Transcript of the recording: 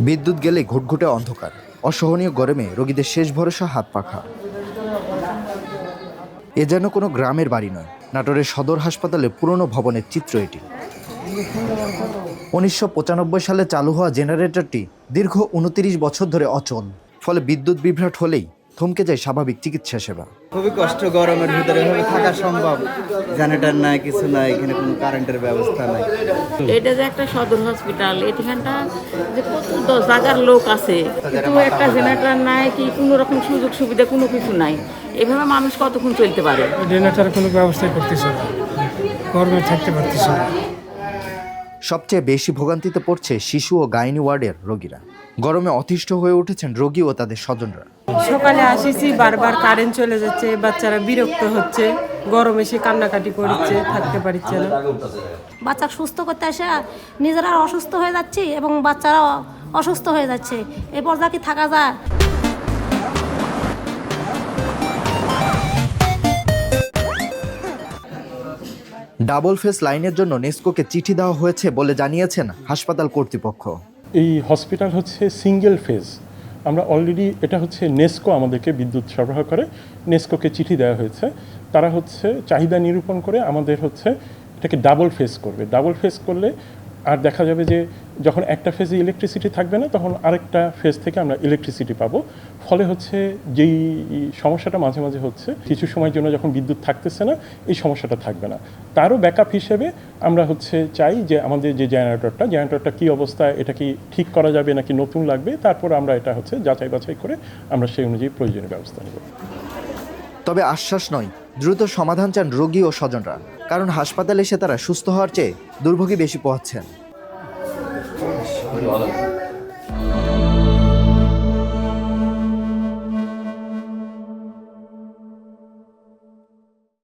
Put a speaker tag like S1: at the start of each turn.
S1: বিদ্যুৎ গেলে ঘুটঘুটে অন্ধকার, অসহনীয় গরমে রোগীদের শেষ ভরসা হাত পাখা। এ যেন কোনো গ্রামের বাড়ি নয়, নাটোরের সদর হাসপাতালের পুরনো ভবনের চিত্র এটি। 1995 সালে চালু হওয়া জেনারেটরটি দীর্ঘ 29 বছর ধরে অচল, ফলে বিদ্যুৎ বিভ্রাট হলেই থমকে যায় স্বাভাবিক চিকিৎসা সেবা।
S2: খুবই কষ্ট, গরমের ভিতরে এভাবে থাকা সম্ভব? জেনারেটর নাই, কিছু নাই, এখানে কোনো কারেন্টের ব্যবস্থা নাই।
S3: এটা যে একটা সদর হসপিটাল, এখানটা যে কত 10,000 লোক আছে, কিন্তু একটা জেনারেটর নাই, কি কোনো রকম সুযোগ সুবিধা কোনো কিছু নাই। এভাবে মানুষ কতক্ষণ চলতে পারে?
S4: জেনারেটরের কোনো ব্যবস্থাই করতেছে না, গরমে থাকতে পারতেছে না।
S1: সবচেয়ে বেশি ভোগান্তিতে পড়ছে শিশু ও গাইনি ওয়ার্ডের রোগীরা। গরমে অতিষ্ঠ হয়ে উঠেছেন রোগী ও তাদের স্বজনরা।
S5: সকালে আসিছি, বারবার কারেন্ট চলে যাচ্ছে, বাচ্চারা বিরক্ত হচ্ছে, গরমে সে কান্নাকাটি করছে, থাকতে পারছে না।
S6: বাচ্চা সুস্থ করতে আসে নিজেরা অসুস্থ হয়ে যাচ্ছি এবং বাচ্চারা অসুস্থ হয়ে যাচ্ছে, এরপর যা কি থাকা যায়।
S1: ডাবল ফেস লাইনের জন্য নেসকোকে চিঠি দেওয়া হয়েছে বলে জানিয়েছেন হাসপাতাল কর্তৃপক্ষ।
S7: এই হসপিটাল হচ্ছে সিঙ্গেল ফেজ। আমরা অলরেডি, এটা হচ্ছে নেসকো আমাদেরকে বিদ্যুৎ সরবরাহ করে, নেসকোকে চিঠি দেওয়া হয়েছে। তারা হচ্ছে চাহিদা নিরূপণ করে আমাদের হচ্ছে এটাকে ডাবল ফেজ করবে। ডাবল ফেজ করলে আর দেখা যাবে যে যখন একটা ফেজে ইলেকট্রিসিটি থাকবে না, তখন আরেকটা ফেজ থেকে আমরা ইলেকট্রিসিটি পাবো। ফলে হচ্ছে যেই সমস্যাটা মাঝে মাঝে হচ্ছে, কিছু সময়ের জন্য যখন বিদ্যুৎ থাকতেছে না, এই সমস্যাটা থাকবে না। তারও ব্যাকআপ হিসেবে আমরা হচ্ছে চাই যে আমাদের যে জেনারেটরটা কী অবস্থায়, এটা কি ঠিক করা যাবে নাকি নতুন লাগবে, তারপর আমরা এটা হচ্ছে যাচাই বাছাই করে আমরা সেই অনুযায়ী প্রয়োজনীয় ব্যবস্থা নেব। তবে
S1: আশ্বাস নয়, দ্রুত সমাধান চান রোগী ও স্বজনরা, কারণ হাসপাতালে এসে তারা সুস্থ হওয়ার চেয়ে দুর্ভোগী বেশি পোহাচ্ছেন।